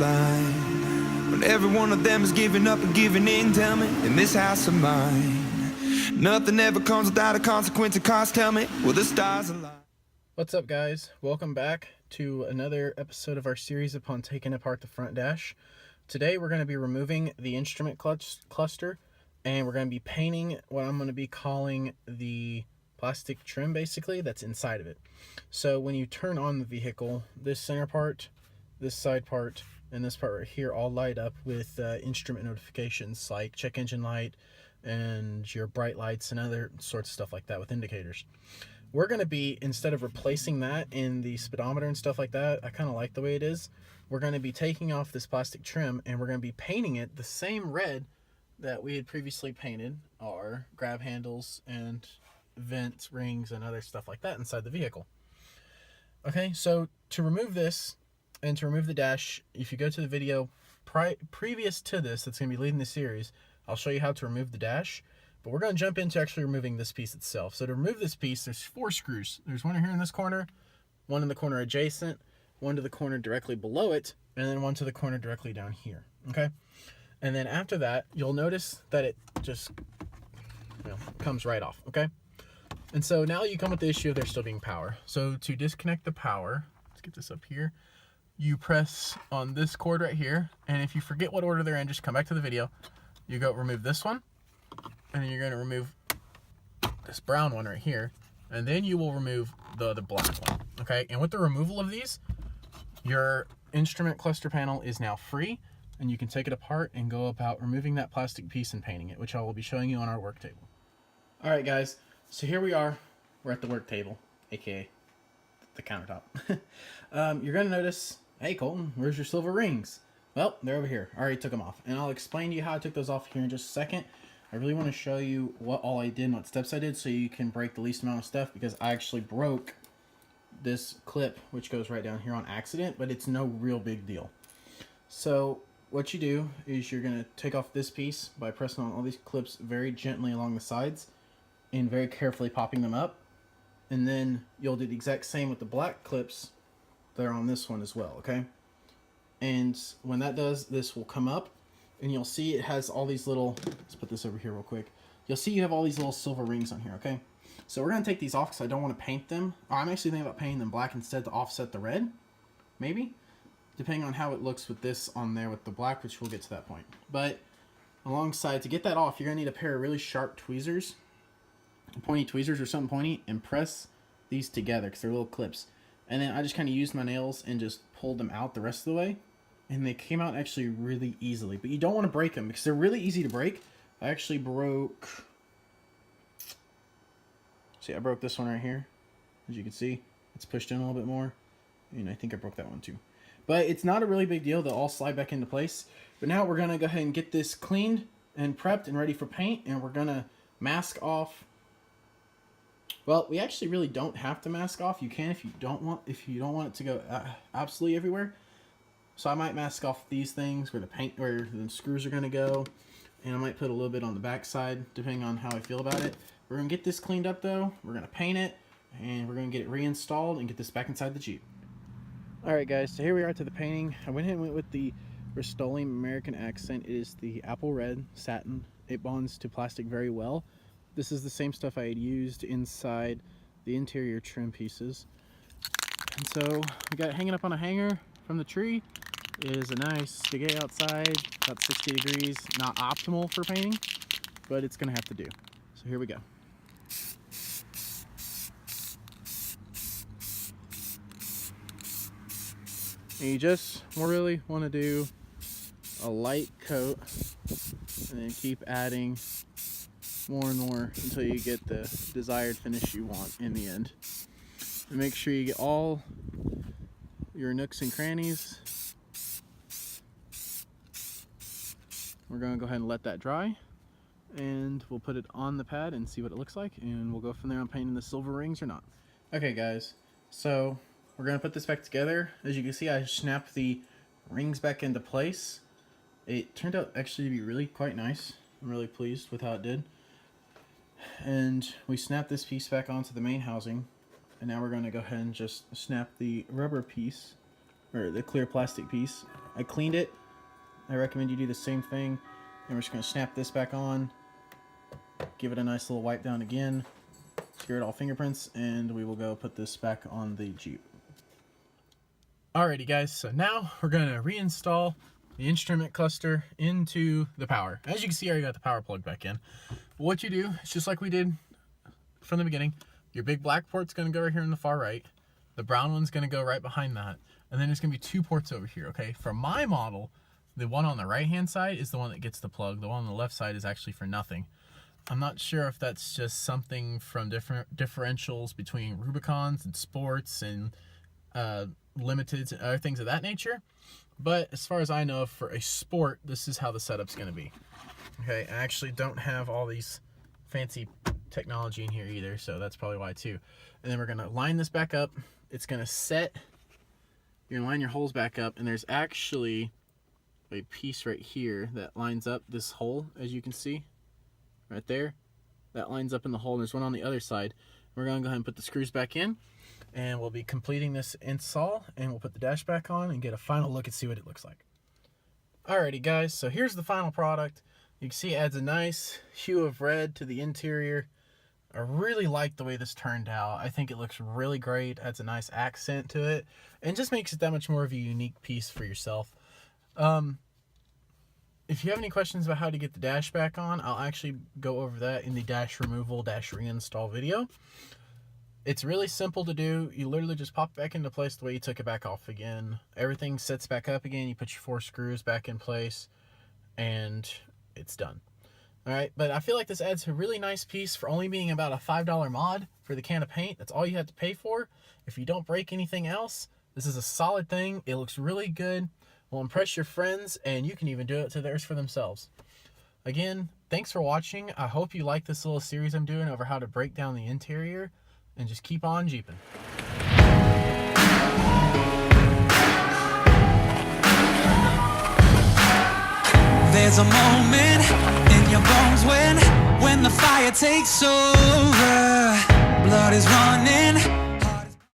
line, when every one of them is giving up and giving in. Tell me, in this house of mine, nothing ever comes without a consequence of cost. Tell me, will the stars align? What's up, guys? Welcome back to another episode of our series upon taking apart the front dash. Today we're going to be removing the instrument cluster, and we're going to be painting what I'm going to be calling the plastic trim, basically, that's inside of it. So when you turn on the vehicle, this center part, this side part, and this part right here all light up with instrument notifications like check engine light and your bright lights and other sorts of stuff like that with indicators. We're going to be, instead of replacing that in the speedometer and stuff like that, I kind of like the way it is, we're going to be taking off this plastic trim and we're going to be painting it the same red that we had previously painted our grab handles and vents, rings, and other stuff like that inside the vehicle. Okay, so to remove this and to remove the dash, if you go to the video previous to this that's going to be leading the series, I'll show you how to remove the dash. But we're going to jump into actually removing this piece itself. So to remove this piece, there's 4 screws. There's one here in this corner, one in the corner adjacent, one to the corner directly below it, and then one to the corner directly down here. Okay? And then after that, you'll notice that it just comes right off. Okay? And so now you come with the issue of there still being power. So to disconnect the power, let's get this up here, you press on this cord right here, and if you forget what order they're in, just come back to the video. You go remove this one, and then you're going to remove this brown one right here, and then you will remove the other black one. Okay, and with the removal of these, your instrument cluster panel is now free, and you can take it apart and go about removing that plastic piece and painting it, which I will be showing you on our work table. All right, guys, so here we are. We're at the work table, aka the countertop. You're going to notice, hey Colton, where's your silver rings? Well, they're over here. I already took them off, and I'll explain to you how I took those off here in just a second. I really want to show you what all I did and what steps I did so you can break the least amount of stuff, because I actually broke this clip, which goes right down here, on accident, but it's no real big deal. So what you do is you're going to take off this piece by pressing on all these clips very gently along the sides and very carefully popping them up. And then you'll do the exact same with the black clips that are on this one as well, okay? And when that does, this will come up, and you'll see it has all these little, let's put this over here real quick. You'll see you have all these little silver rings on here, okay? So we're going to take these off because I don't want to paint them. I'm actually thinking about painting them black instead to offset the red, maybe, depending on how it looks with this on there with the black, which we'll get to that point. But alongside, to get that off, you're going to need a pair of really sharp tweezers, pointy tweezers or something pointy, and press these together because they're little clips. And then I just kind of used my nails and just pulled them out the rest of the way. And they came out actually really easily. But you don't want to break them because they're really easy to break. I actually broke... See, I broke this one right here. As you can see, it's pushed in a little bit more. And I think I broke that one too. But it's not a really big deal. They'll all slide back into place. But now we're going to go ahead and get this cleaned and prepped and ready for paint. And we're going to mask off. Well, we actually really don't have to mask off. You can if you don't want it to go absolutely everywhere. So I might mask off these things where the screws are going to go, and I might put a little bit on the back side depending on how I feel about it. We're going to get this cleaned up though. We're going to paint it, and we're going to get it reinstalled and get this back inside the Jeep. All right, guys. So here we are to the painting. I went ahead and went with the Rust-Oleum American Accent. It is the apple red satin. It bonds to plastic very well. This is the same stuff I had used inside the interior trim pieces. And so we got it hanging up on a hanger from the tree. It is a nice big day outside, about 60 degrees. Not optimal for painting, but it's gonna have to do. So here we go. And you just really want to do a light coat and then keep adding more and more until you get the desired finish you want in the end. And make sure you get all your nooks and crannies. We're going to go ahead and let that dry, and we'll put it on the pad and see what it looks like, and we'll go from there on painting the silver rings or not. Okay, guys, so we're going to put this back together. As you can see, I snapped the rings back into place. It turned out actually to be really quite nice. I'm really pleased with how it did. And we snapped this piece back onto the main housing, and now we're going to go ahead and just snap the rubber piece or the clear plastic piece. I cleaned it. I recommend you do the same thing. And we're just going to snap this back on, give it a nice little wipe down again, secure it all fingerprints, and we will go put this back on the Jeep. Alrighty guys, so now we're going to reinstall the instrument cluster into the power. As you can see, I already got the power plug back in. But what you do is just like we did from the beginning. Your big black port's going to go right here in the far right. The brown one's going to go right behind that. And then there's going to be 2 ports over here, okay? For my model, the one on the right-hand side is the one that gets the plug. The one on the left side is actually for nothing. I'm not sure if that's just something from different differentials between Rubicons and Sports and Limiteds and other things of that nature. But as far as I know, for a Sport, this is how the setup's going to be. Okay, I actually don't have all these fancy technology in here either, so that's probably why too. And then we're going to line this back up. It's going to set, you're going to line your holes back up, and there's actually a piece right here that lines up this hole, as you can see right there. That lines up in the hole, and there's one on the other side. We're going to go ahead and put the screws back in, and we'll be completing this install, and we'll put the dash back on and get a final look and see what it looks like. Alrighty guys, so here's the final product. You can see it adds a nice hue of red to the interior. I really like the way this turned out. I think it looks really great, adds a nice accent to it, and just makes it that much more of a unique piece for yourself. If you have any questions about how to get the dash back on, I'll actually go over that in the dash removal, dash reinstall video. It's really simple to do. You literally just pop it back into place the way you took it back off again. Everything sets back up again. You put your 4 screws back in place, and it's done. Alright, but I feel like this adds a really nice piece for only being about a $5 mod for the can of paint. That's all you have to pay for. If you don't break anything else, this is a solid thing. It looks really good. Will impress your friends, and you can even do it to theirs for themselves. Again, thanks for watching. I hope you like this little series I'm doing over how to break down the interior, and just keep on Jeeping. There's a moment in your bones when the fire takes over. Blood is running